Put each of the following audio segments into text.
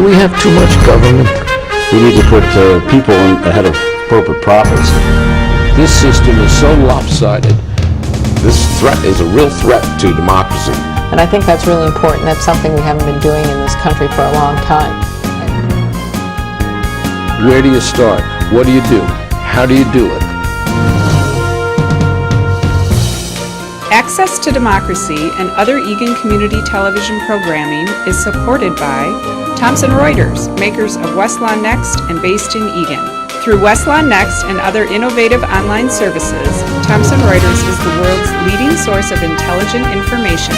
Do we have too much government? We need to put people ahead of corporate profits. This system is so lopsided. This threat is a real threat to democracy. And I think that's really important. That's something we haven't been doing in this country for a long time. Where do you start? What do you do? How do you do it? Access to Democracy and other Eagan community television programming is supported by Thomson Reuters, makers of Westlaw Next and based in Eagan. Through Westlaw Next and other innovative online services, Thomson Reuters is the world's leading source of intelligent information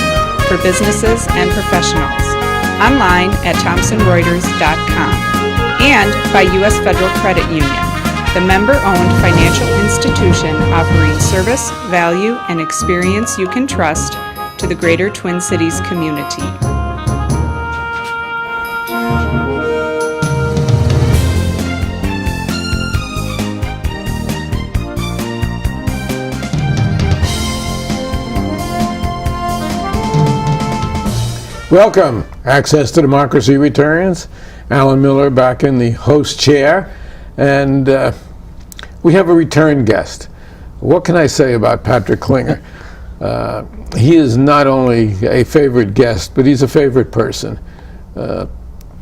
for businesses and professionals. Online at thomsonreuters.com. And by U.S. Federal Credit Union, the member-owned financial institution offering service, value, and experience you can trust to the greater Twin Cities community. Welcome. Access to Democracy returns. Alan Miller back in the host chair. And we have a return guest. What can I say about Patrick Klinger? He is not only a favorite guest, but he's a favorite person.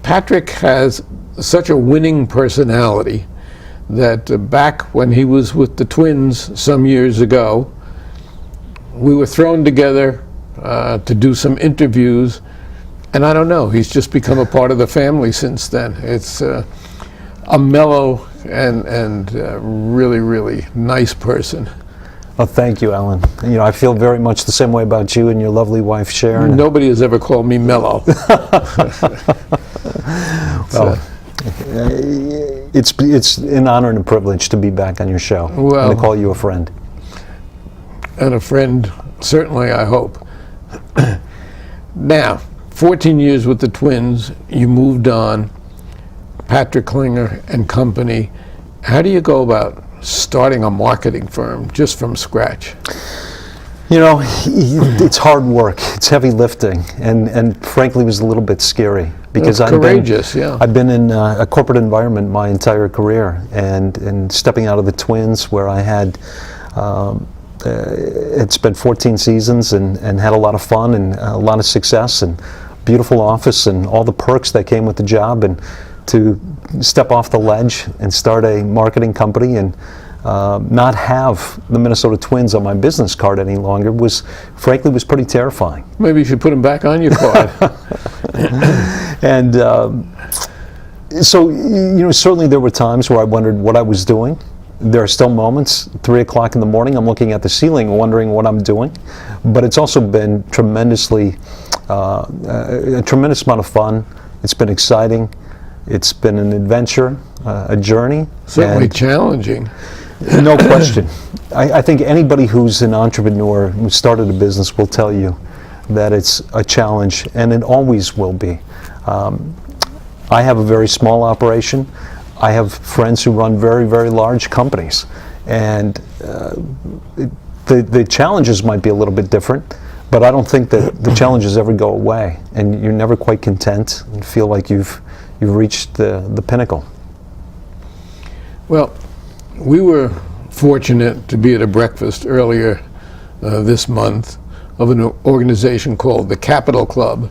Patrick has such a winning personality that back when he was with the Twins some years ago, we were thrown together to do some interviews. And I don't know, he's just become a part of the family since then. It's a mellow and really, really nice person. Oh, thank you, Alan. You know, I feel very much the same way about you and your lovely wife, Sharon. Nobody has ever called me mellow. Well, it's an honor and a privilege to be back on your show and to call you a friend. And a friend, certainly, I hope. Now, 14 years with the Twins, you moved on, Patrick Klinger and Company. How do you go about starting a marketing firm just from scratch? You know, it's hard work. It's heavy lifting, and frankly, it was a little bit scary because I've been in a corporate environment my entire career, and stepping out of the Twins, where I had spent 14 seasons and had a lot of fun and a lot of success and beautiful office and all the perks that came with the job, and to step off the ledge and start a marketing company and not have the Minnesota Twins on my business card any longer was pretty terrifying. Maybe you should put them back on your card. And so, you know, certainly there were times where I wondered what I was doing. There are still moments, 3 o'clock in the morning, I'm looking at the ceiling wondering what I'm doing. But it's also been a tremendous amount of fun. It's been exciting. It's been an adventure, a journey. Certainly challenging. No question. I think anybody who's an entrepreneur who started a business will tell you that it's a challenge, and it always will be. I have a very small operation. I have friends who run very, very large companies, and the challenges might be a little bit different, but I don't think that the challenges ever go away, and you're never quite content and feel like you've reached the pinnacle. Well, we were fortunate to be at a breakfast earlier this month of an organization called the Capital Club,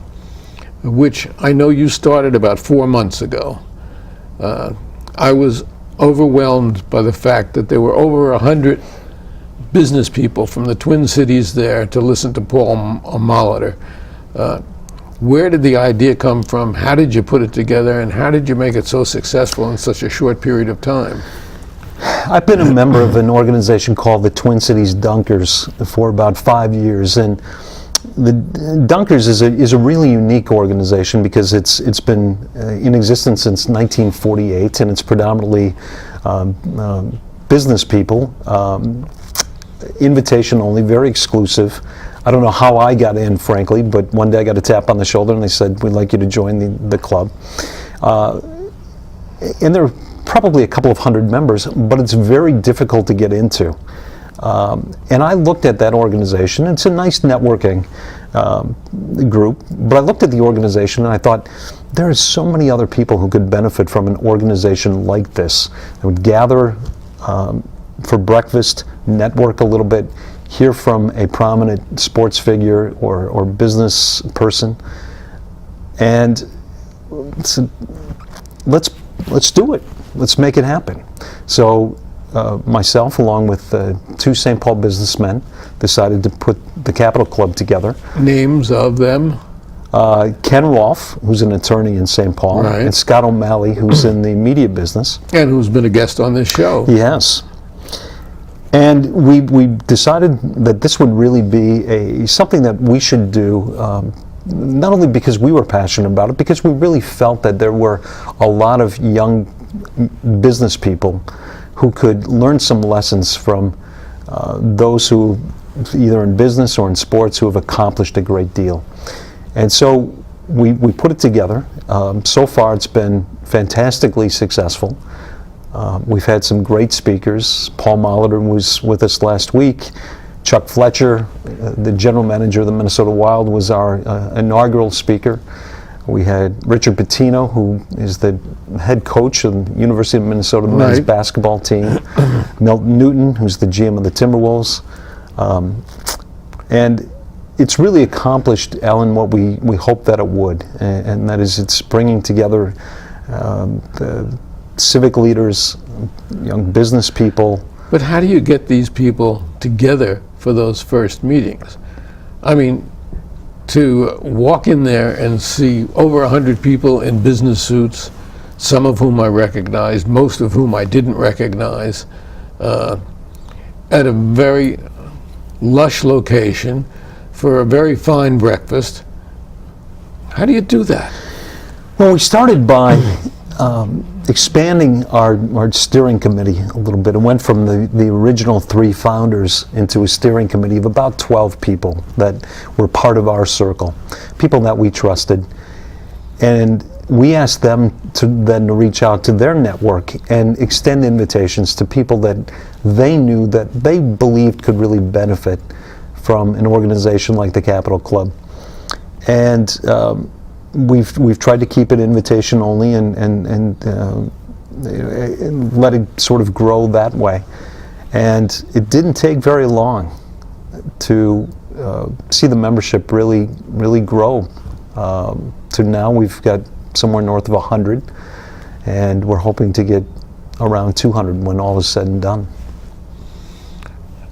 which I know you started about 4 months ago. I was overwhelmed by the fact that there were over 100 business people from the Twin Cities there to listen to Paul Molitor. Where did the idea come from? How did you put it together, and how did you make it so successful in such a short period of time? I've been a member of an organization called the Twin Cities Dunkers for about 5 years, and the Dunkers is a really unique organization because it's been in existence since 1948, and it's predominantly business people, invitation only, very exclusive. I don't know how I got in, frankly, but one day I got a tap on the shoulder and they said, "We'd like you to join the club." And there are probably a couple of hundred members, but it's very difficult to get into. And I looked at that organization. It's a nice networking group, but I looked at the organization and I thought, there are so many other people who could benefit from an organization like this. They would gather for breakfast, network a little bit, hear from a prominent sports figure or business person, and so let's do it. Let's make it happen. So myself, along with two St. Paul businessmen, decided to put the Capital Club together. Names of them? Ken Rolfe, who's an attorney in St. Paul, Right. and Scott O'Malley, who's in the media business. And who's been a guest on this show. Yes. And we decided that this would really be something that we should do, not only because we were passionate about it, because we really felt that there were a lot of young business people who could learn some lessons from those who, either in business or in sports, who have accomplished a great deal. And so we put it together. So far it's been fantastically successful. We've had some great speakers. Paul Molitor was with us last week. Chuck Fletcher, the general manager of the Minnesota Wild, was our inaugural speaker. We had Richard Pitino, who is the head coach of the University of Minnesota men's Right. basketball team. Milton Newton, who's the GM of the Timberwolves. And it's really accomplished, Alan, what we hoped that it would, and that is it's bringing together the civic leaders, young business people. But how do you get these people together for those first meetings? I mean, to walk in there and see over 100 people in business suits, some of whom I recognized, most of whom I didn't recognize, at a very lush location for a very fine breakfast. How do you do that? Well, we started by expanding our steering committee a little bit. It went from the original 3 founders into a steering committee of about 12 people that were part of our circle, people that we trusted. And we asked them to reach out to their network and extend invitations to people that they knew that they believed could really benefit from an organization like the Capital Club. And we've tried to keep it invitation only and let it sort of grow that way. And it didn't take very long to see the membership really grow. To now we've got somewhere north of 100, and we're hoping to get around 200 when all is said and done.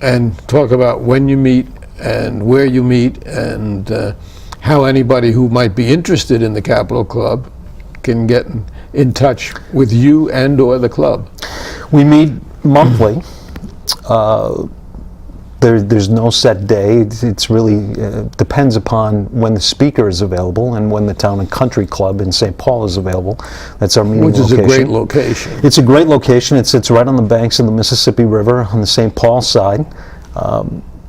And talk about when you meet and where you meet and how anybody who might be interested in the Capital Club can get in touch with you and or the club. We meet monthly. There's no set day. It's really depends upon when the speaker is available and when the Town and Country Club in St. Paul is available. That's our meeting location. Which is a great location. It's a great location. It sits right on the banks of the Mississippi River on the St. Paul side.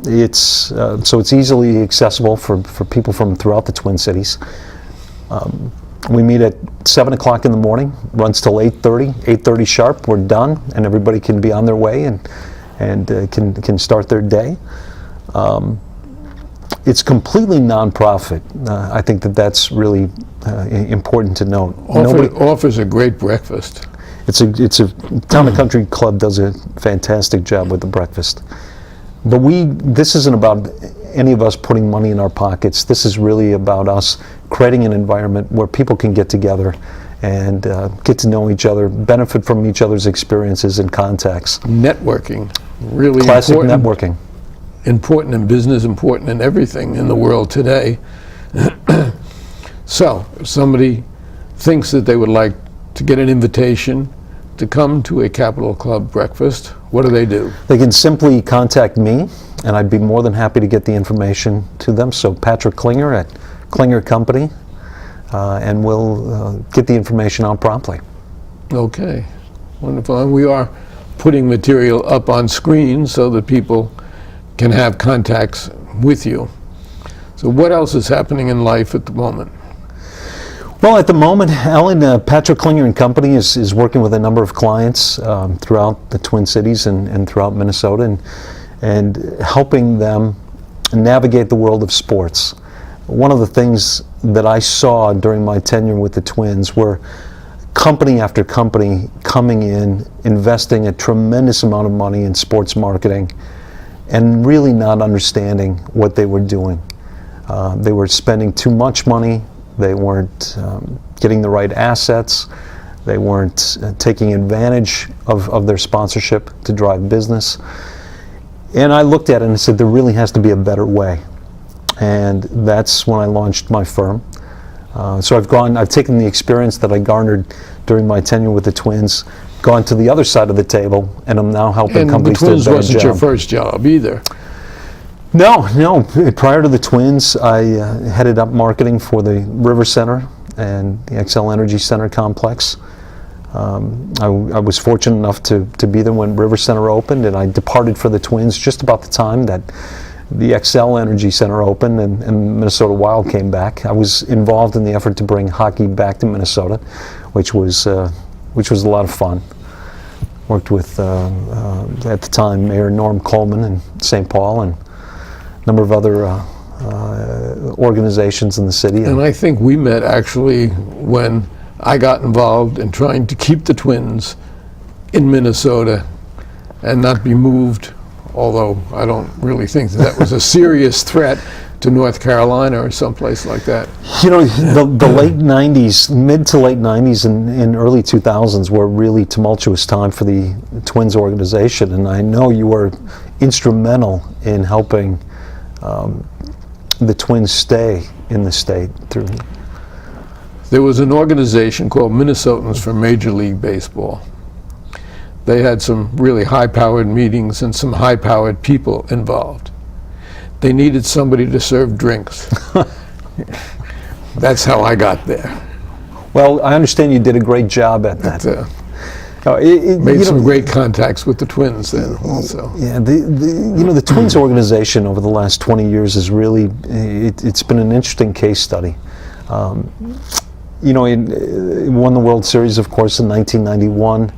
So it's easily accessible for people from throughout the Twin Cities. We meet at 7 o'clock in the morning, runs till 8:30 sharp. We're done, and everybody can be on their way and can start their day. It's completely nonprofit. I think that's really important to note. Offers a great breakfast. It's a Town and Country Club does a fantastic job with the breakfast. But this isn't about any of us putting money in our pockets. This is really about us creating an environment where people can get together and get to know each other, benefit from each other's experiences and contacts. Networking, really Classic important. networking. Important in business, important in everything in the world today. So, if somebody thinks that they would like to get an invitation to come to a Capital Club breakfast, what do? They can simply contact me, and I'd be more than happy to get the information to them. So Patrick Klinger at Klinger Company, and we'll get the information out promptly. Okay, wonderful. And we are putting material up on screen so that people can have contacts with you. So what else is happening in life at the moment? Well, at the moment, Alan, Patrick Klinger and Company is working with a number of clients throughout the Twin Cities and throughout Minnesota and helping them navigate the world of sports. one of the things that I saw during my tenure with the Twins were company after company coming in, investing a tremendous amount of money in sports marketing, and really not understanding what they were doing. They were spending too much money. They weren't getting the right assets. They weren't taking advantage of their sponsorship to drive business. And I looked at it and said, there really has to be a better way. And that's when I launched my firm. So I've taken the experience that I garnered during my tenure with the Twins, gone to the other side of the table, and I'm now helping companies do a better job. And the Twins wasn't your first job either. No. Prior to the Twins, I headed up marketing for the River Center and the Xcel Energy Center complex. I was fortunate enough to be there when River Center opened, and I departed for the Twins just about the time that the Xcel Energy Center opened and Minnesota Wild came back. I was involved in the effort to bring hockey back to Minnesota, which was a lot of fun. Worked with, at the time, Mayor Norm Coleman in St. Paul and a number of other organizations in the city. And I think we met actually when I got involved in trying to keep the Twins in Minnesota and not be moved, although I don't really think that was a serious threat to North Carolina or someplace like that. You know, the late 90s, mid to late 90s and early 2000s were a really tumultuous time for the Twins organization, and I know you were instrumental in helping the Twins stay in the state through. There was an organization called Minnesotans for Major League Baseball. They had some really high-powered meetings and some high-powered people involved. They needed somebody to serve drinks. That's how I got there. Well, I understand you did a great job at that. Made some great contacts with the Twins then also. Yeah, the Twins organization over the last 20 years is really, it's been an interesting case study. It won the World Series, of course, in 1991.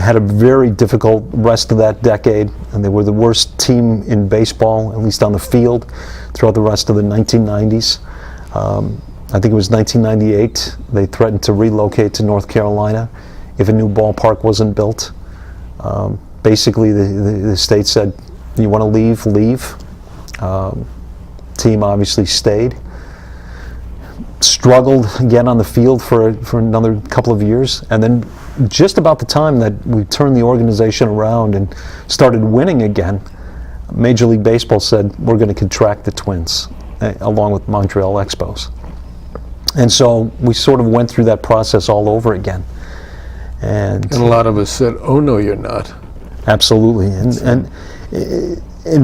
Had a very difficult rest of that decade, and they were the worst team in baseball, at least on the field, throughout the rest of the 1990s. I think it was 1998, they threatened to relocate to North Carolina if a new ballpark wasn't built. Basically, the state said, you want to leave, leave. Team obviously stayed. Struggled again on the field for another couple of years, and then just about the time that we turned the organization around and started winning again, Major League Baseball said, we're going to contract the Twins, along with Montreal Expos. And so we sort of went through that process all over again. And a lot of us said, oh no, you're not. Absolutely. And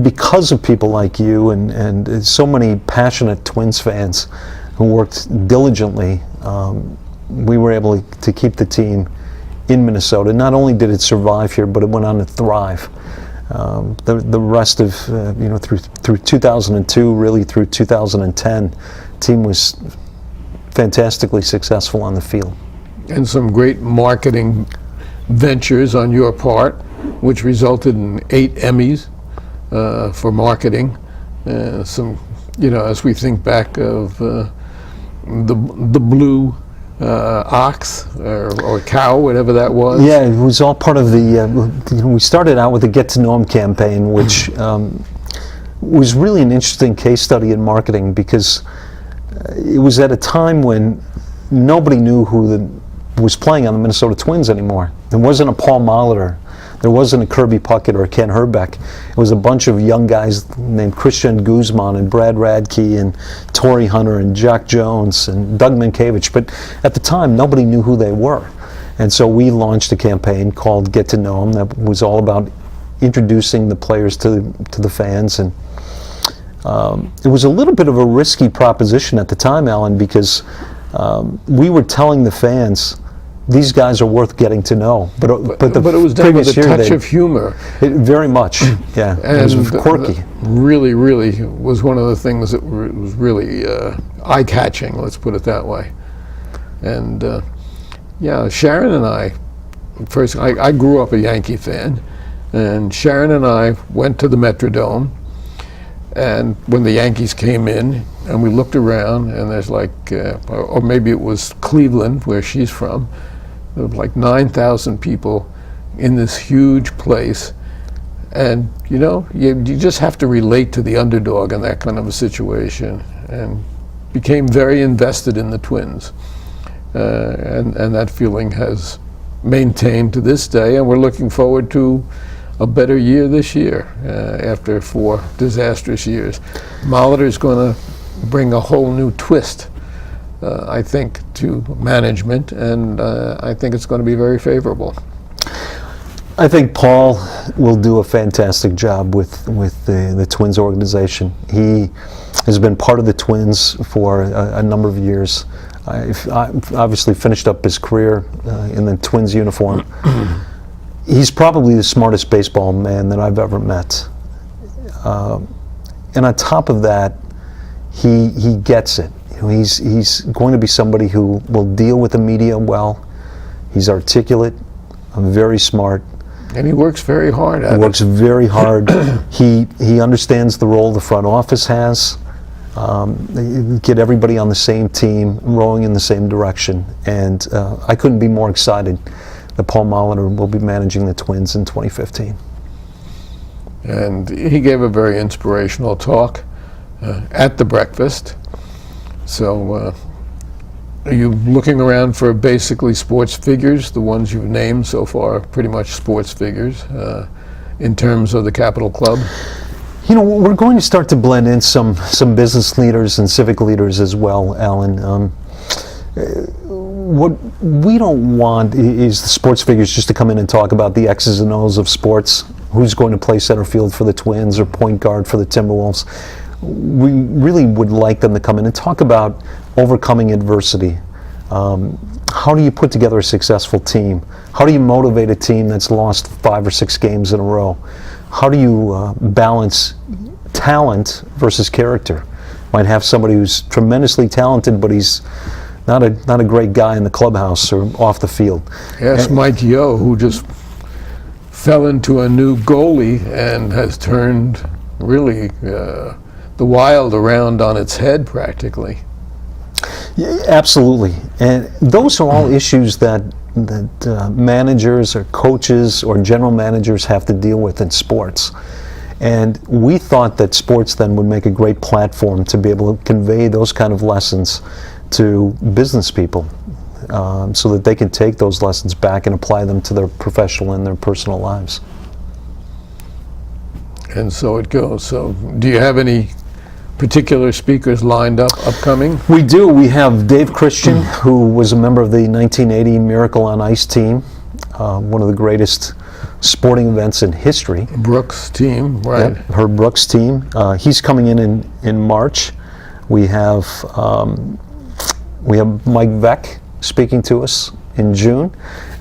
because of people like you and so many passionate Twins fans who worked diligently, we were able to keep the team in Minnesota. Not only did it survive here, but it went on to thrive. The rest of, through 2002, really through 2010, the team was fantastically successful on the field. And some great marketing ventures on your part, which resulted in 8 Emmys for marketing. As we think back of the blue ox or cow, whatever that was. Yeah, it was all part of the, we started out with the Get to Know 'Em campaign, which was really an interesting case study in marketing because it was at a time when nobody knew who was playing on the Minnesota Twins anymore. There wasn't a Paul Molitor. There wasn't a Kirby Puckett or a Ken Herbeck. It was a bunch of young guys named Christian Guzman and Brad Radke and Torrey Hunter and Jack Jones and Doug Minkiewicz. But at the time, nobody knew who they were. And so we launched a campaign called Get to Know 'Em that was all about introducing the players to the fans. And it was a little bit of a risky proposition at the time, Alan, because we were telling the fans, these guys are worth getting to know. But it was done with a touch of humor. Very much, yeah. And it was quirky. Really, really was one of the things that was really eye-catching, let's put it that way. And Sharon and I, first, I grew up a Yankee fan, and Sharon and I went to the Metrodome, And when the Yankees came in, and we looked around, and there's like, or maybe it was Cleveland, where she's from, there was like 9,000 people in this huge place. And, you know, you just have to relate to the underdog in that kind of a situation, and became very invested in the Twins. And that feeling has maintained to this day, and we're looking forward to a better year this year after 4 disastrous years. Molitor's going to bring a whole new twist, I think, to management, and I think it's going to be very favorable. I think Paul will do a fantastic job with the Twins organization. He has been part of the Twins for a number of years. I've obviously finished up his career in the Twins uniform. He's probably the smartest baseball man that I've ever met. And on top of that, he gets it. You know, he's going to be somebody who will deal with the media well. He's articulate, very smart. And he works very hard at it. He works very hard. He understands the role the front office has. Get everybody on the same team, rowing in the same direction. And I couldn't be more excited that Paul Molitor will be managing the Twins in 2015. And he gave a very inspirational talk at the breakfast. So are you looking around for basically sports figures? The ones you've named so far are pretty much sports figures in terms of the Capitol Club? You know, we're going to start to blend in some business leaders and civic leaders as well, Alan. What we don't want is the sports figures just to come in and talk about the X's and O's of sports. Who's going to play center field for the Twins or point guard for the Timberwolves? We really would like them to come in and talk about overcoming adversity. How do you put together a successful team? How do you motivate a team that's lost 5 or 6 games in a row? How do you balance talent versus character? Might have somebody who's tremendously talented, but he's not a great guy in the clubhouse or off the field. Yes, Mike Yo, who just fell into a new goalie and has turned really the Wild around on its head practically. Yeah, absolutely. And those are all issues that managers or coaches or general managers have to deal with in sports. And we thought that sports then would make a great platform to be able to convey those kind of lessons to business people so that they can take those lessons back and apply them to their professional and their personal lives. And so it goes. So do you have any particular speakers lined up upcoming? We do. We have Dave Christian, who was a member of the 1980 Miracle on Ice team, one of the greatest sporting events in history. Brooks team, right? Yep, her Brooks team. He's coming in March. We have Mike Veck speaking to us in June,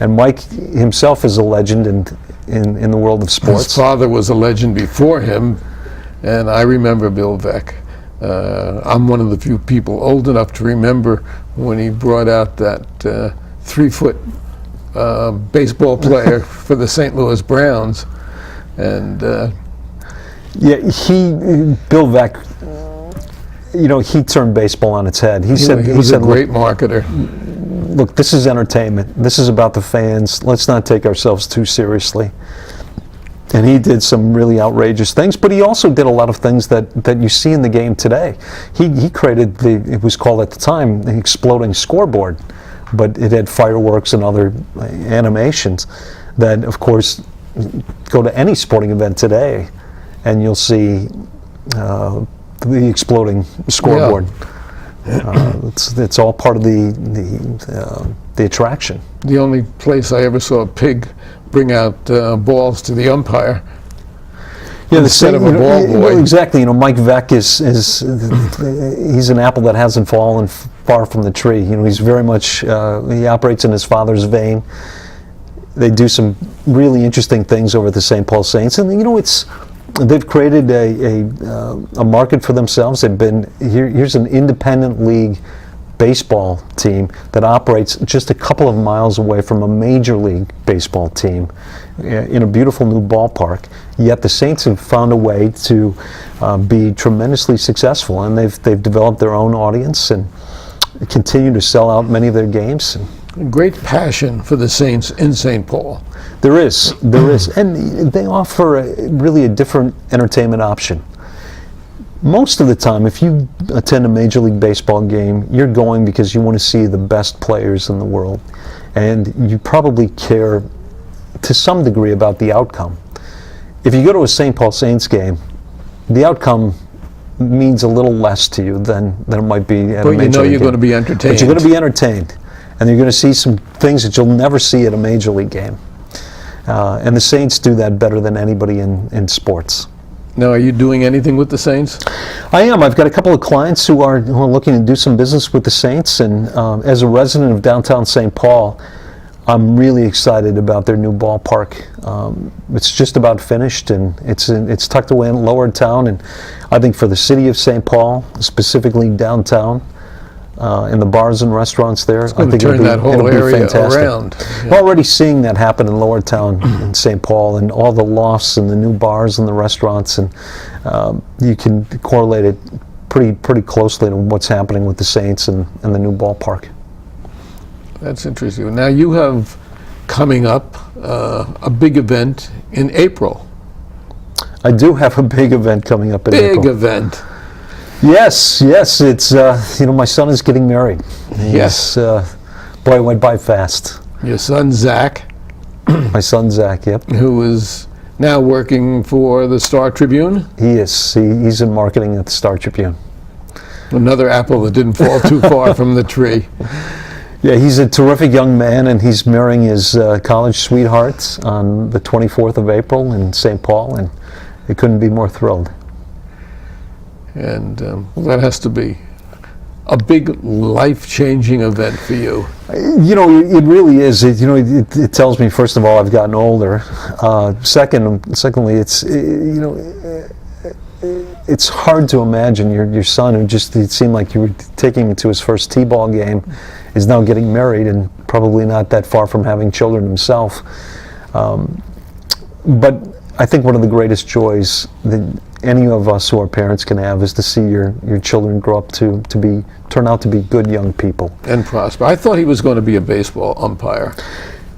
and Mike himself is a legend in the world of sports. His father was a legend before him, and I remember Bill Veck. I'm one of the few people old enough to remember when he brought out that 3-foot baseball player for the St. Louis Browns, and Bill Veck, you know, he turned baseball on its head. He said a great marketer. Look, this is entertainment. This is about the fans. Let's not take ourselves too seriously. And he did some really outrageous things, but he also did a lot of things that you see in the game today. He created it was called at the time the exploding scoreboard, but it had fireworks and other animations that, of course, go to any sporting event today, and you'll see the exploding scoreboard. Yeah. It's all part of the attraction. The only place I ever saw a pig bring out balls to the umpire. Yeah, instead of a ball boy. Exactly. You know, Mike Veck is he's an apple that hasn't fallen far from the tree. You know, he's very much he operates in his father's vein. They do some really interesting things over at the St. Paul Saints, and you know, they've created a market for themselves. They've been here's an independent league baseball team that operates just a couple of miles away from a Major League Baseball team in a beautiful new ballpark. Yet the Saints have found a way to be tremendously successful, and they've developed their own audience and continue to sell out many of their games. Great passion for the Saints in St. Paul. There is, and they offer really a different entertainment option. Most of the time, if you attend a Major League Baseball game, you're going because you want to see the best players in the world, and you probably care to some degree about the outcome. If you go to a St. Paul Saints game, the outcome means a little less to you than it might be at a Major League game. But you know you're going to be entertained. But you're going to be entertained, and you're going to see some things that you'll never see at a Major League game. And the Saints do that better than anybody in sports. Now, are you doing anything with the Saints? I am. I've got a couple of clients who are looking to do some business with the Saints, and as a resident of downtown St. Paul, I'm really excited about their new ballpark. It's just about finished, and it's tucked away in Lower Town, and I think for the city of St. Paul, specifically downtown, and the bars and restaurants there, I think turn that whole area fantastic. Around. Yeah. We're already seeing that happen in Lower Town in St. Paul, and all the lofts and the new bars and the restaurants, and you can correlate it pretty closely to what's happening with the Saints and the new ballpark. That's interesting. Now you have coming up a big event in April. I do have a big event coming up in April. Big event. Yes, it's my son is getting married. Yes. Boy, it went by fast. Your son Zach. My son Zach, yep. Who is now working for the Star Tribune. He is. He's in marketing at the Star Tribune. Another apple that didn't fall too far from the tree. Yeah, he's a terrific young man, and he's marrying his college sweetheart on the 24th of April in St. Paul, and he couldn't be more thrilled. And that has to be a big life-changing event for you. It really is. It tells me, first of all, I've gotten older. Secondly, it's hard to imagine your son, who it seemed like you were taking him to his first t-ball game, is now getting married and probably not that far from having children himself. But I think one of the greatest joys that any of us who are parents can have is to see your children grow up to turn out to be good young people. And prosper. I thought he was going to be a baseball umpire.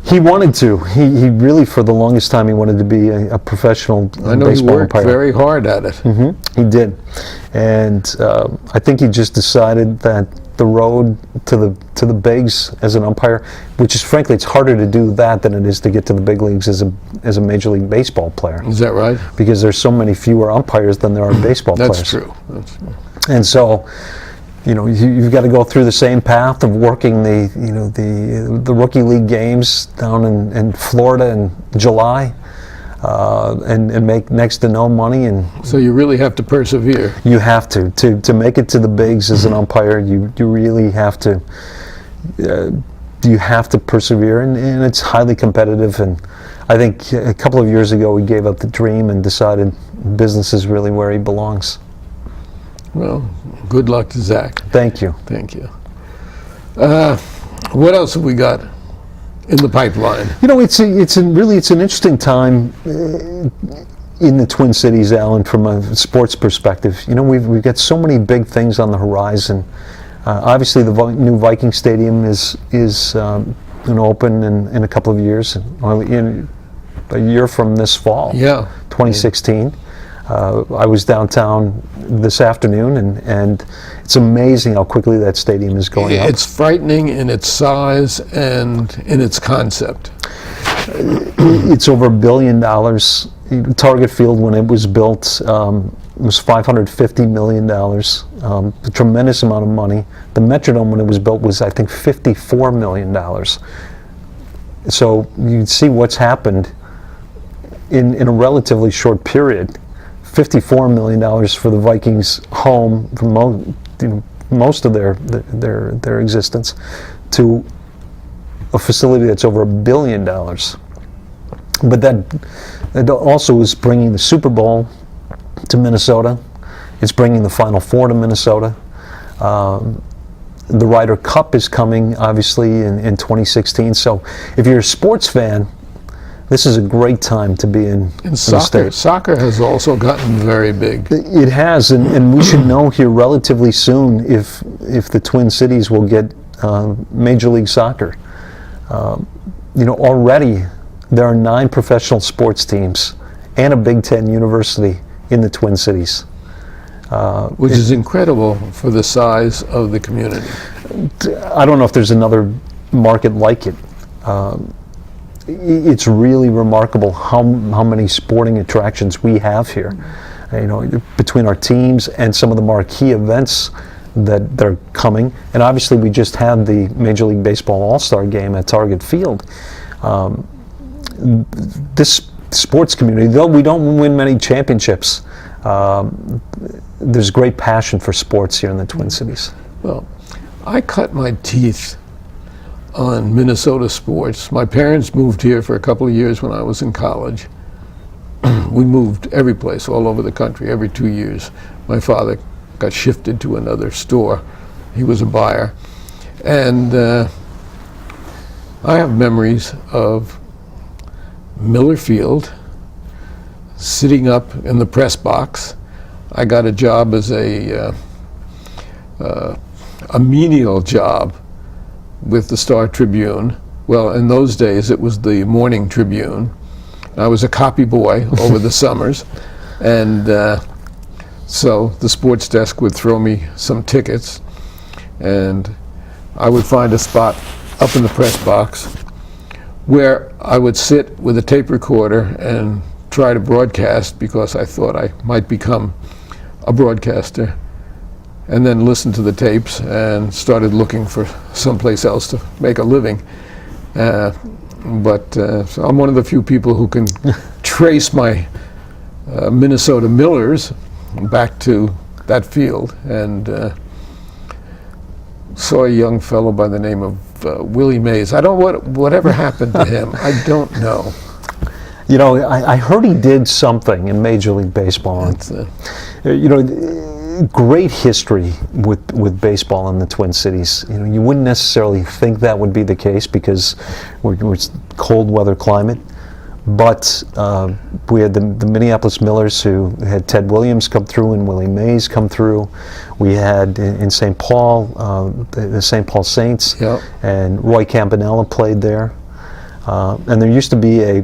He wanted to. He really, for the longest time, he wanted to be a professional baseball umpire. I know he worked very hard at it. Mm-hmm. He did. And I think he just decided that the road to the bigs as an umpire, which is frankly, it's harder to do that than it is to get to the big leagues as a Major League Baseball player. Is that right? Because there's so many fewer umpires than there are baseball players. That's true. And so, you've got to go through the same path of working the rookie league games down in Florida in July. And make next to no money, and so you really have to persevere. You have to make it to the bigs as an umpire. You really have to. You have to persevere, and it's highly competitive. And I think a couple of years ago we gave up the dream and decided business is really where he belongs. Well, good luck to Zach. Thank you. Thank you. What else have we got in the pipeline? It's an interesting time in the Twin Cities, Alan, from a sports perspective. We've got so many big things on the horizon. Obviously, the new Viking Stadium is going to open in a couple of years, in a year from this fall. Yeah, 2016. I was downtown this afternoon, and it's amazing how quickly that stadium is going up. It's frightening in its size and in its concept. It's over $1 billion. Target Field, when it was built, was $550 million. A tremendous amount of money. The Metrodome, when it was built, was, I think, $54 million. So you see what's happened in a relatively short period. $54 million for the Vikings' home for most of their existence, to a facility that's over $1 billion. But that also is bringing the Super Bowl to Minnesota. It's bringing the Final Four to Minnesota. The Ryder Cup is coming, obviously, in 2016. So if you're a sports fan, this is a great time to be in the Soccer. state. Soccer has also gotten very big. It has, and we should know here relatively soon if the Twin Cities will get Major League Soccer. Already there are 9 professional sports teams and a Big Ten university in the Twin Cities. Which is incredible for the size of the community. I don't know if there's another market like it. It's really remarkable how many sporting attractions we have here. Between our teams and some of the marquee events that are coming, and obviously we just had the Major League Baseball All-Star Game at Target Field. This sports community, though we don't win many championships, there's great passion for sports here in the Twin Cities. Well, I cut my teeth on Minnesota sports. My parents moved here for a couple of years when I was in college. We moved every place, all over the country, every 2 years. My father got shifted to another store. He was a buyer. And I have memories of Miller Field, sitting up in the press box. I got a job as a menial job with the Star Tribune. Well, in those days it was the Morning Tribune. I was a copy boy over the summers, and so the sports desk would throw me some tickets, and I would find a spot up in the press box where I would sit with a tape recorder and try to broadcast, because I thought I might become a broadcaster, and then listened to the tapes and started looking for someplace else to make a living. So I'm one of the few people who can trace my Minnesota Millers back to that field, and saw a young fellow by the name of Willie Mays. I don't know whatever happened to him. I don't know. I heard he did something in Major League Baseball. Great history with baseball in the Twin Cities. You wouldn't necessarily think that would be the case because we're cold weather climate. But we had the Minneapolis Millers, who had Ted Williams come through and Willie Mays come through. We had in St. Paul, the St. Paul Saints, Yep. and Roy Campanella played there. And there used to be I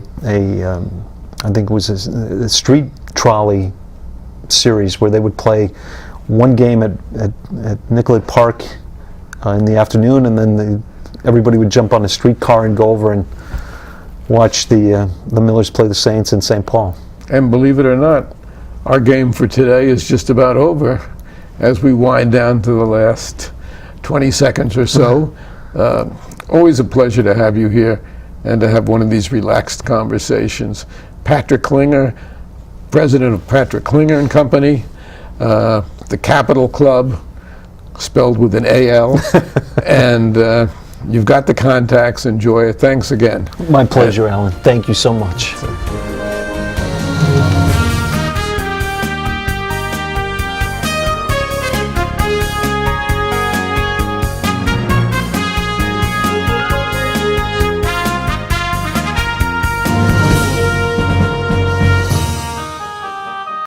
think it was a street trolley series where they would play one game at Nicollet Park in the afternoon, and then everybody would jump on a streetcar and go over and watch the Millers play the Saints in St. Paul. And believe it or not, our game for today is just about over as we wind down to the last 20 seconds or so. Always a pleasure to have you here and to have one of these relaxed conversations. Patrick Klinger, president of Patrick Klinger and Company, the Capital Club, spelled with an A-L, and you've got the contacts. Enjoy it. Thanks again. My pleasure, Alan. Thank you so much.